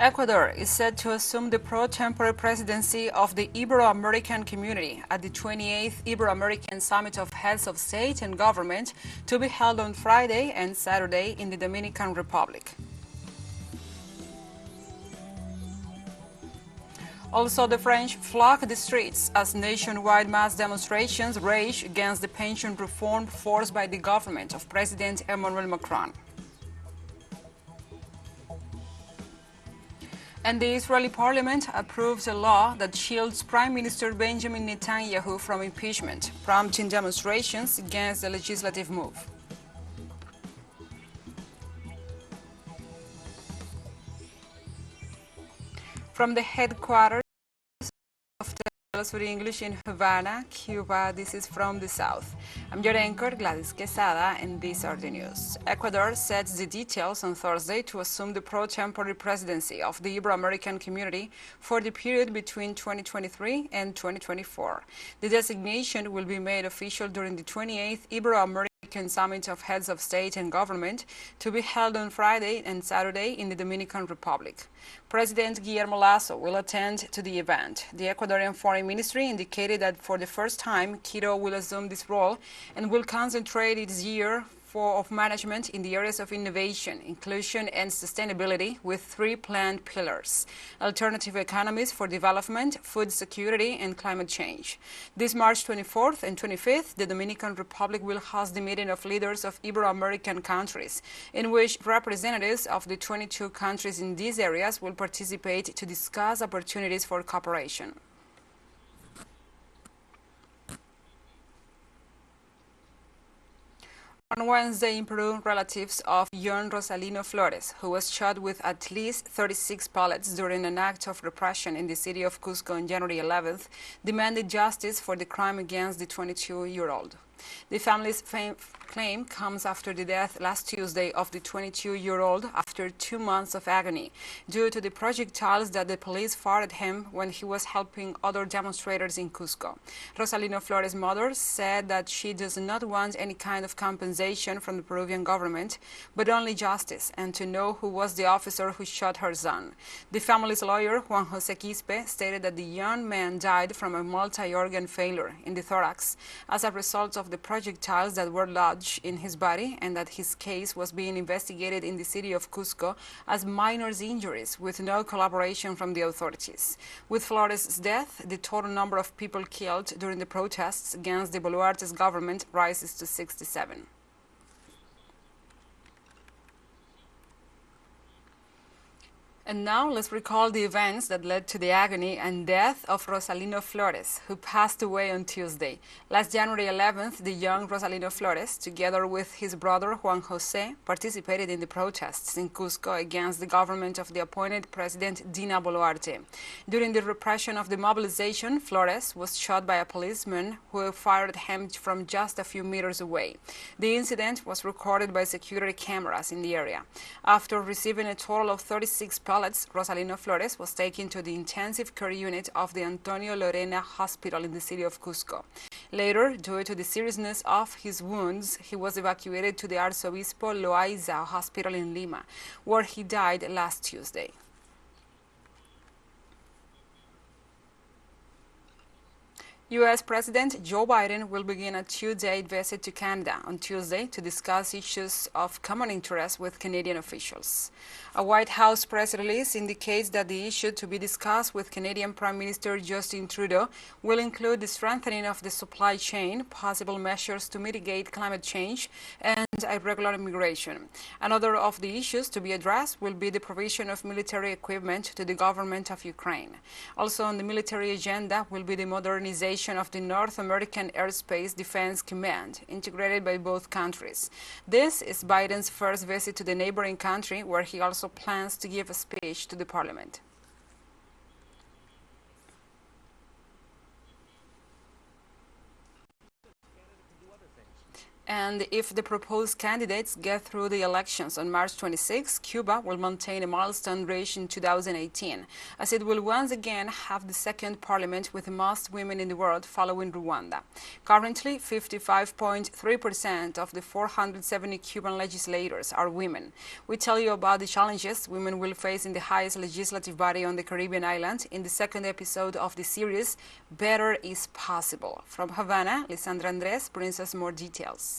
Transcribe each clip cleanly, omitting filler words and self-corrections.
Ecuador is set to assume the pro-tempore presidency of the Ibero-American Community at the 28th Ibero-American Summit of Heads of State and Government to be held on Friday and Saturday in the Dominican Republic. Also, the French flock the streets as nationwide mass demonstrations rage against the pension reform forced by the government of President Emmanuel Macron. And the Israeli parliament approves a law that shields Prime Minister Benjamin Netanyahu from impeachment, prompting demonstrations against the legislative move. From the headquarters of TeleSUR English in Havana, Cuba, this is From the South. I'm your anchor, Gladys Quesada, and these are the news. Ecuador sets the details on Thursday to assume the pro-tempore presidency of the Ibero-American Community for the period between 2023 and 2024. The designation will be made official during the 28th Ibero-American Summit of Heads of State and Government to be held on Friday and Saturday in the Dominican Republic. President Guillermo Lasso will attend to the event. The Ecuadorian Foreign Ministry indicated that for the first time, Quito will assume this role and will concentrate its year of management in the areas of innovation, inclusion, and sustainability with three planned pillars: alternative economies for development, food security, and climate change. This March 24th and 25th, the Dominican Republic will host the meeting of leaders of Ibero-American countries, in which representatives of the 22 countries in these areas will participate to discuss opportunities for cooperation. On Wednesday in Peru, relatives of young Rosalino Flores, who was shot with at least 36 bullets during an act of repression in the city of Cusco on January 11th, demanded justice for the crime against the 22-year-old. The family's claim comes after the death last Tuesday of the 22-year-old after 2 months of agony due to the projectiles that the police fired at him when he was helping other demonstrators in Cusco. Rosalino Flores' mother said that she does not want any kind of compensation from the Peruvian government, but only justice and to know who was the officer who shot her son. The family's lawyer, Juan José Quispe, stated that the young man died from a multi-organ failure in the thorax as a result of the projectiles that were lodged in his body, and that his case was being investigated in the city of Cusco as minor injuries with no collaboration from the authorities. With Flores' death, the total number of people killed during the protests against the Boluarte's government rises to 67. And now let's recall the events that led to the agony and death of Rosalino Flores, who passed away on Tuesday. Last January 11th, the young Rosalino Flores, together with his brother Juan José, participated in the protests in Cusco against the government of the appointed President Dina Boluarte. During the repression of the mobilization, Flores was shot by a policeman who fired at him from just a few meters away. The incident was recorded by security cameras in the area. After receiving a total of 36 bullets, Rosalino Flores was taken to the intensive care unit of the Antonio Lorena Hospital in the city of Cusco. Later, due to the seriousness of his wounds, he was evacuated to the Arzobispo Loaiza Hospital in Lima, where he died last Tuesday. U.S. President Joe Biden will begin a two-day visit to Canada on Tuesday to discuss issues of common interest with Canadian officials. A White House press release indicates that the issue to be discussed with Canadian Prime Minister Justin Trudeau will include the strengthening of the supply chain, possible measures to mitigate climate change, and irregular immigration. Another of the issues to be addressed will be the provision of military equipment to the government of Ukraine. Also on the military agenda will be the modernization of the North American Airspace Defense Command, integrated by both countries. This is Biden's first visit to the neighboring country, where he also plans to give a speech to the parliament. And if the proposed candidates get through the elections on March 26, Cuba will maintain a milestone reached in 2018, as it will once again have the second parliament with the most women in the world, following Rwanda. Currently, 55.3% of the 470 Cuban legislators are women. We tell you about the challenges women will face in the highest legislative body on the Caribbean island in the second episode of the series, Better is Possible. From Havana, Lisandra Andres brings us more details.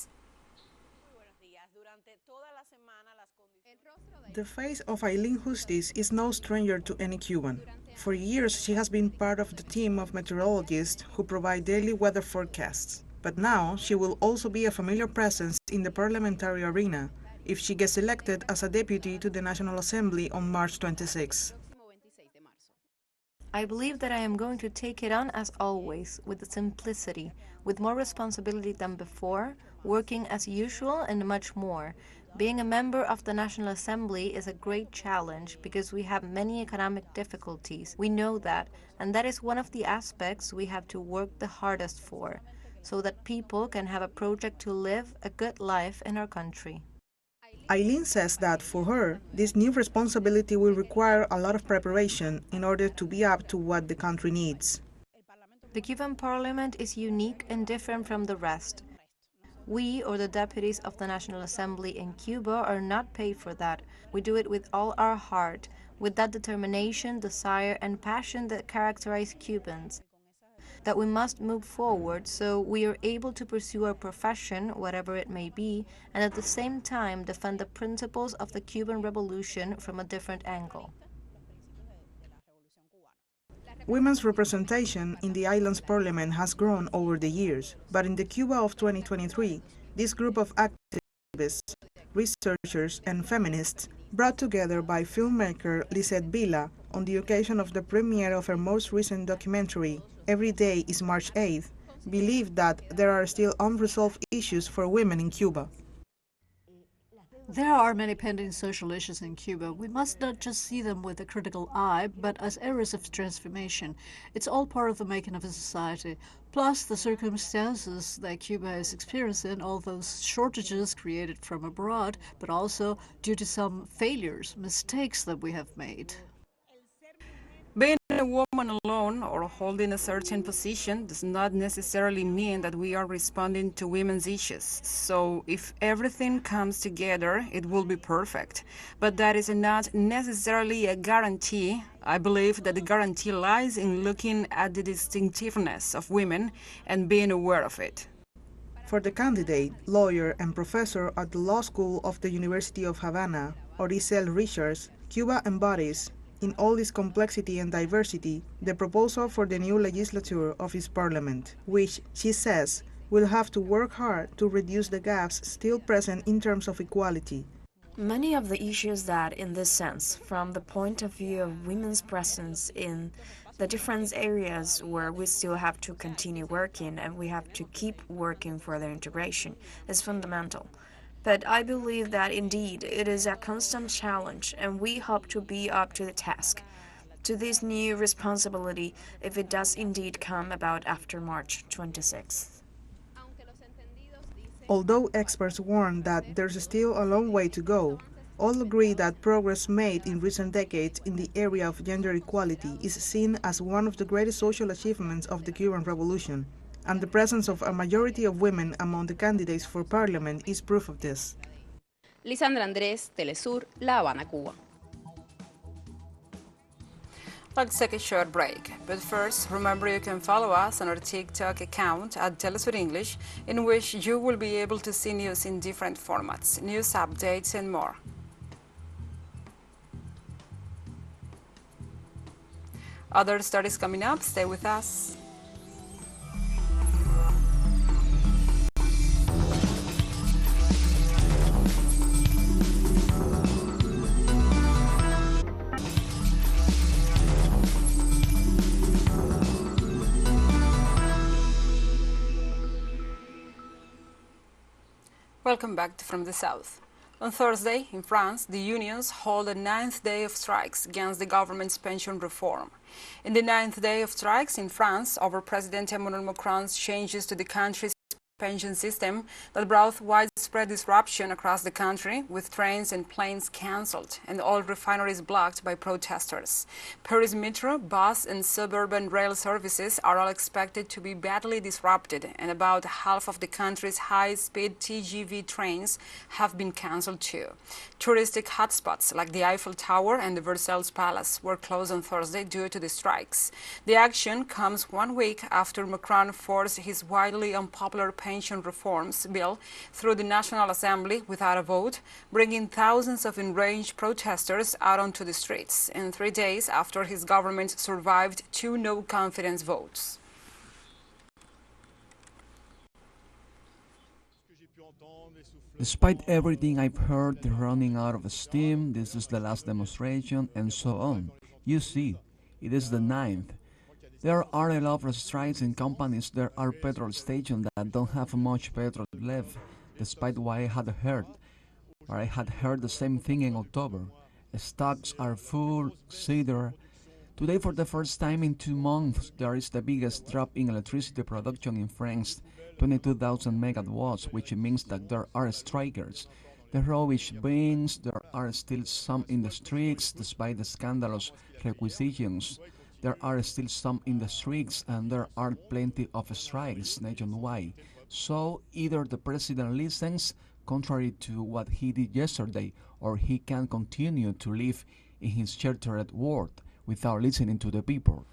The face of Aileen Justice is no stranger to any Cuban. For years, she has been part of the team of meteorologists who provide daily weather forecasts. But now, she will also be a familiar presence in the parliamentary arena if she gets elected as a deputy to the National Assembly on March 26. I believe that I am going to take it on as always, with simplicity, with more responsibility than before, working as usual and much more. Being a member of the National Assembly is a great challenge because we have many economic difficulties. We know that, and that is one of the aspects we have to work the hardest for, so that people can have a project to live a good life in our country. Aileen says that, for her, this new responsibility will require a lot of preparation in order to be up to what the country needs. The Cuban parliament is unique and different from the rest. We, or the deputies of the National Assembly in Cuba, are not paid for that. We do it with all our heart, with that determination, desire, and passion that characterize Cubans. That we must move forward so we are able to pursue our profession, whatever it may be, and at the same time defend the principles of the Cuban Revolution from a different angle. Women's representation in the island's parliament has grown over the years, but in the Cuba of 2023, this group of activists, researchers, and feminists, brought together by filmmaker Lisette Vila on the occasion of the premiere of her most recent documentary, Every Day is March 8th, believe that there are still unresolved issues for women in Cuba. There are many pending social issues in Cuba. We must not just see them with a critical eye, but as areas of transformation. It's all part of the making of a society. Plus, the circumstances that Cuba is experiencing, all those shortages created from abroad, but also due to some failures, mistakes that we have made. Being a woman alone or holding a certain position does not necessarily mean that we are responding to women's issues. So if everything comes together, it will be perfect. But that is not necessarily a guarantee. I believe that the guarantee lies in looking at the distinctiveness of women and being aware of it. For the candidate, lawyer, and professor at the Law School of the University of Havana, Oricel Richards, Cuba embodies, in all its complexity and diversity, the proposal for the new legislature of its parliament, which, she says, will have to work hard to reduce the gaps still present in terms of equality. Many of the issues that, in this sense, from the point of view of women's presence in the different areas where we still have to continue working and we have to keep working for their integration, is fundamental. But I believe that indeed it is a constant challenge, and we hope to be up to the task, to this new responsibility, if it does indeed come about after March 26th. Although experts warn that there's still a long way to go, all agree that progress made in recent decades in the area of gender equality is seen as one of the greatest social achievements of the Cuban Revolution, and the presence of a majority of women among the candidates for parliament is proof of this. Lisandra Andrés, TeleSUR, La Habana, Cuba. Let's take a short break. But first, remember you can follow us on our TikTok account at TeleSUR English, in which you will be able to see news in different formats, news updates, and more. Other stories coming up. Stay with us. Welcome back from the South. On Thursday, in France, the unions hold a 9th day of strikes against the government's pension reform. In the 9th day of strikes in France over President Emmanuel Macron's changes to the country's pension system that brought widespread disruption across the country, with trains and planes cancelled and all refineries blocked by protesters. Paris metro, bus and suburban rail services are all expected to be badly disrupted, and about half of the country's high-speed TGV trains have been cancelled too. Touristic hotspots like the Eiffel Tower and the Versailles Palace were closed on Thursday due to the strikes. The action comes 1 week after Macron forced his widely unpopular pension reforms bill through the National Assembly without a vote, bringing thousands of enraged protesters out onto the streets, and 3 days after his government survived 2 no-confidence votes. Despite everything I've heard, the running out of steam, this is the last demonstration, and so on. You see, it is the 9th. There are a lot of strikes in companies. There are petrol stations that don't have much petrol left, despite what I had heard. But I had heard the same thing in October. Stocks are full, cider. Today, for the first time in 2 months, there is the biggest drop in electricity production in France, 22,000 megawatts, which means that there are strikers. The rubbish bins, there are still some in the streets, despite the scandalous requisitions. There are still some in the streets, and there are plenty of strikes nationwide. So either the president listens, contrary to what he did yesterday, or he can continue to live in his sheltered world without listening to the people.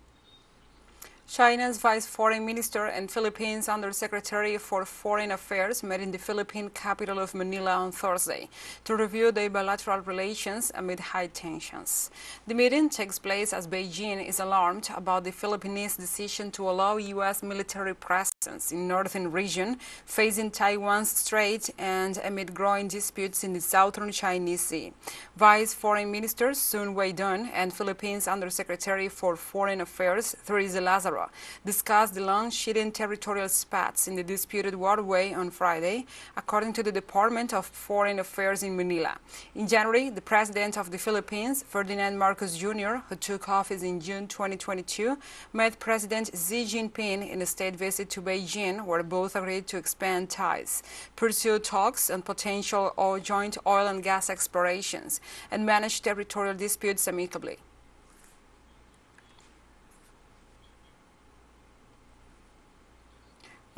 China's Vice Foreign Minister and Philippines Undersecretary for Foreign Affairs met in the Philippine capital of Manila on Thursday to review their bilateral relations amid high tensions. The meeting takes place as Beijing is alarmed about the Philippines' decision to allow U.S. military presence in northern region facing Taiwan's Strait and amid growing disputes in the southern Chinese Sea. Vice Foreign Minister Sun Weidong and Philippines Undersecretary for Foreign Affairs Theresa Lazaro discussed the long-sheeted territorial spats in the disputed waterway on Friday, according to the Department of Foreign Affairs in Manila. In January, the President of the Philippines, Ferdinand Marcos Jr., who took office in June 2022, met President Xi Jinping in a state visit to Beijing, where both agreed to expand ties, pursue talks on potential joint oil and gas explorations, and manage territorial disputes amicably.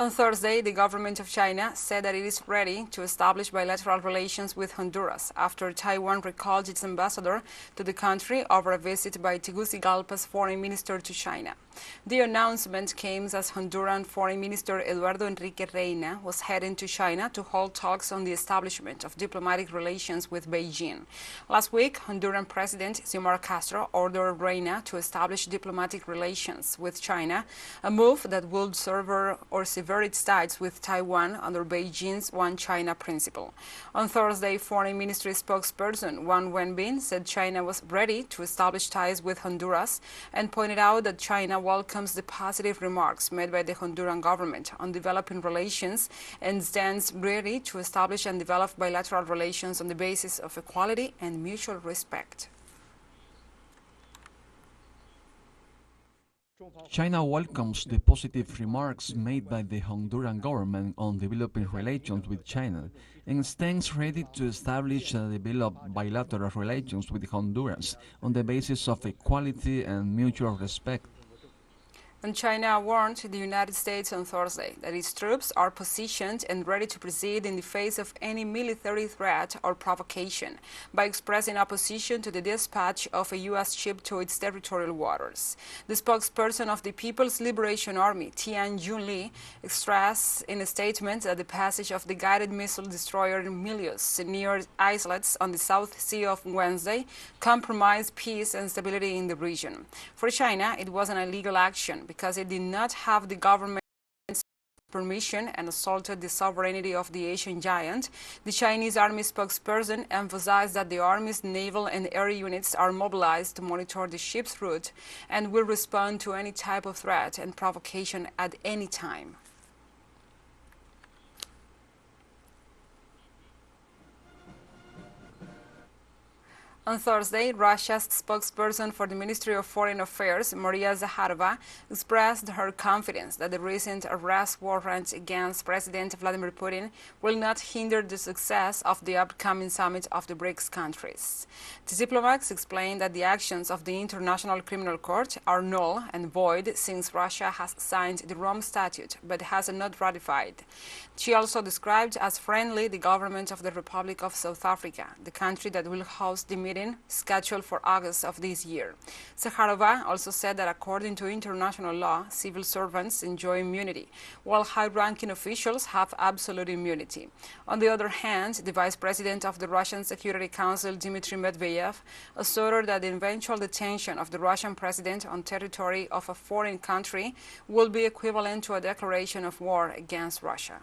On Thursday, the government of China said that it is ready to establish bilateral relations with Honduras after Taiwan recalled its ambassador to the country over a visit by Tegucigalpa's foreign minister to China. The announcement came as Honduran Foreign Minister Eduardo Enrique Reina was heading to China to hold talks on the establishment of diplomatic relations with Beijing. Last week, Honduran President Xiomara Castro ordered Reina to establish diplomatic relations with China, a move that would sever its ties with Taiwan under Beijing's One China principle. On Thursday, Foreign Ministry spokesperson Wang Wenbin said China was ready to establish ties with Honduras and pointed out that China welcomes the positive remarks made by the Honduran government on developing relations and stands ready to establish and develop bilateral relations on the basis of equality and mutual respect. China welcomes the positive remarks made by the Honduran government on developing relations with China and stands ready to establish and develop bilateral relations with Honduras on the basis of equality and mutual respect. And China warned the United States on Thursday that its troops are positioned and ready to proceed in the face of any military threat or provocation by expressing opposition to the dispatch of a U.S. ship to its territorial waters. The spokesperson of the People's Liberation Army, Tian Junli, stressed in a statement that the passage of the guided missile destroyer Milius near islets on the South Sea of Wednesday compromised peace and stability in the region. For China, it was an illegal action because it did not have the government's permission and assaulted the sovereignty of the Asian giant. The Chinese army spokesperson emphasized that the army's naval and air units are mobilized to monitor the ship's route and will respond to any type of threat and provocation at any time. On Thursday, Russia's spokesperson for the Ministry of Foreign Affairs, Maria Zakharova, expressed her confidence that the recent arrest warrant against President Vladimir Putin will not hinder the success of the upcoming summit of the BRICS countries. The diplomats explained that the actions of the International Criminal Court are null and void since Russia has signed the Rome Statute but has not ratified. She also described as friendly the government of the Republic of South Africa, the country that will host the meeting scheduled for August of this year. Zakharova also said that according to international law, civil servants enjoy immunity, while high-ranking officials have absolute immunity. On the other hand, the vice president of the Russian Security Council, Dmitry Medvedev, asserted that the eventual detention of the Russian president on territory of a foreign country will be equivalent to a declaration of war against Russia.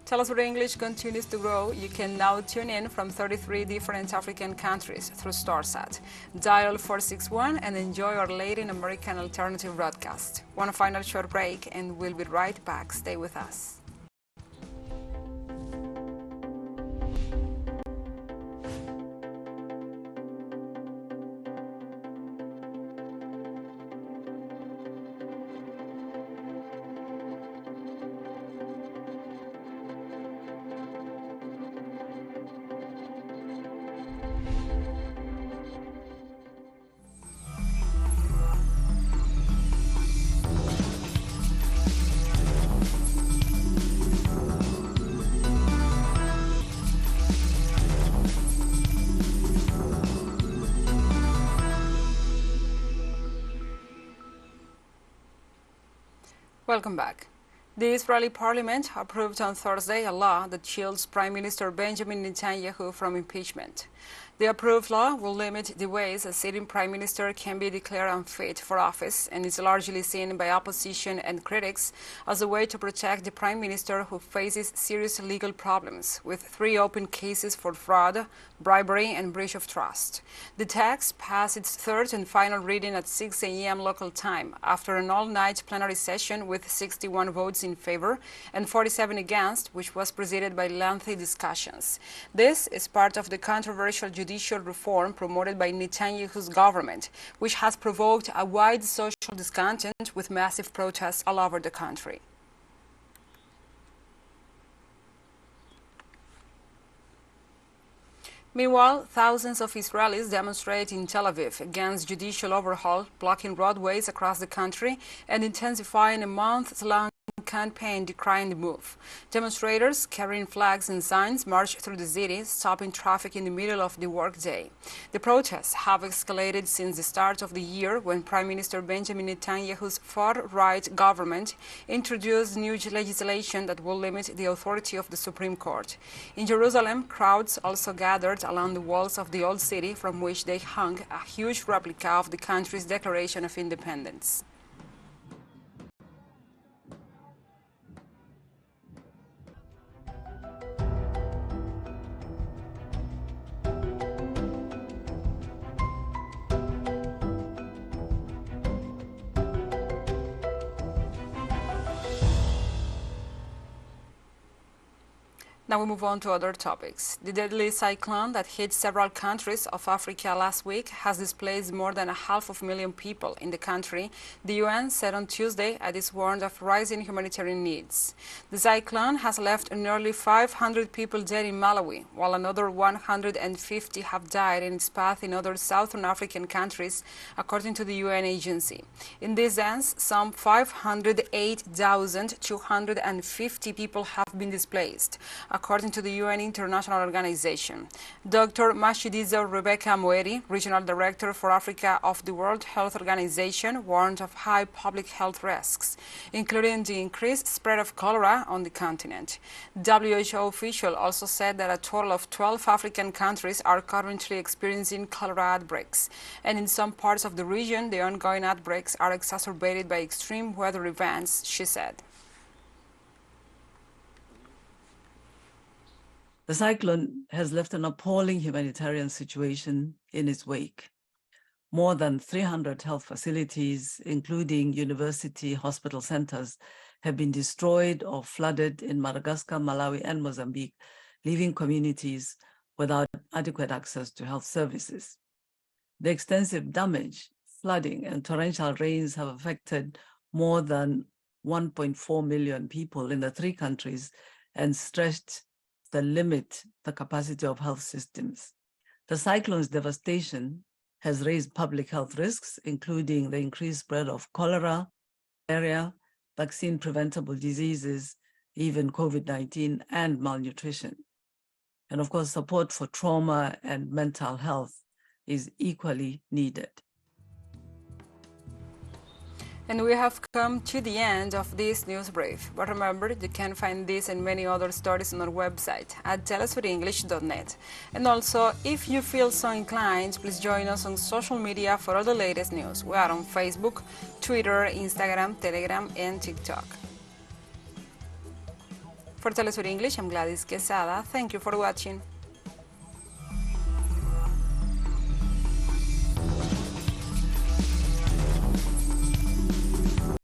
TeleSUR English continues to grow. You can now tune in from 33 different African countries through StarSat. Dial 461 and enjoy our Latin American alternative broadcast. One final short break and we'll be right back. Stay with us. Welcome back. The Israeli parliament approved on Thursday a law that shields Prime Minister Benjamin Netanyahu from impeachment. The approved law will limit the ways a sitting prime minister can be declared unfit for office and is largely seen by opposition and critics as a way to protect the prime minister who faces serious legal problems with 3 open cases for fraud, bribery and breach of trust. The text passed its third and final reading at 6 a.m. local time after an all-night plenary session with 61 votes in favor and 47 against, which was preceded by lengthy discussions. This is part of the controversial judicial reform promoted by Netanyahu's government, which has provoked a wide social discontent with massive protests all over the country. Meanwhile, thousands of Israelis demonstrate in Tel Aviv against judicial overhaul, blocking roadways across the country and intensifying a month-long campaign decrying the move. Demonstrators carrying flags and signs marched through the city, stopping traffic in the middle of the workday. The protests have escalated since the start of the year when Prime Minister Benjamin Netanyahu's far-right government introduced new legislation that will limit the authority of the Supreme Court. In Jerusalem, crowds also gathered along the walls of the old city from which they hung a huge replica of the country's Declaration of Independence. Now we move on to other topics. The deadly cyclone that hit several countries of Africa last week has displaced more than 500,000 people in the country, the UN said on Tuesday, and is warned of rising humanitarian needs. The cyclone has left nearly 500 people dead in Malawi, while another 150 have died in its path in other southern African countries, according to the UN agency. In this sense, some 508,250 people have been displaced, according to the UN International Organization. Dr. Mashidiso Rebecca Moeri, Regional Director for Africa of the World Health Organization, warned of high public health risks, including the increased spread of cholera on the continent. WHO official also said that a total of 12 African countries are currently experiencing cholera outbreaks, and in some parts of the region, the ongoing outbreaks are exacerbated by extreme weather events, she said. The cyclone has left an appalling humanitarian situation in its wake. More than 300 health facilities, including university hospital centers, have been destroyed or flooded in Madagascar, Malawi, and Mozambique, leaving communities without adequate access to health services. The extensive damage, flooding, and torrential rains have affected more than 1.4 million people in the three countries and stretched the capacity of health systems. The cyclone's devastation has raised public health risks, including the increased spread of cholera, malaria, vaccine-preventable diseases, even COVID-19, and malnutrition. And of course, support for trauma and mental health is equally needed. And we have come to the end of this news brief. But remember, you can find this and many other stories on our website at telesurenglish.net. And also, if you feel so inclined, please join us on social media for all the latest news. We are on Facebook, Twitter, Instagram, Telegram, and TikTok. For TeleSUR English, I'm Gladys Quesada. Thank you for watching.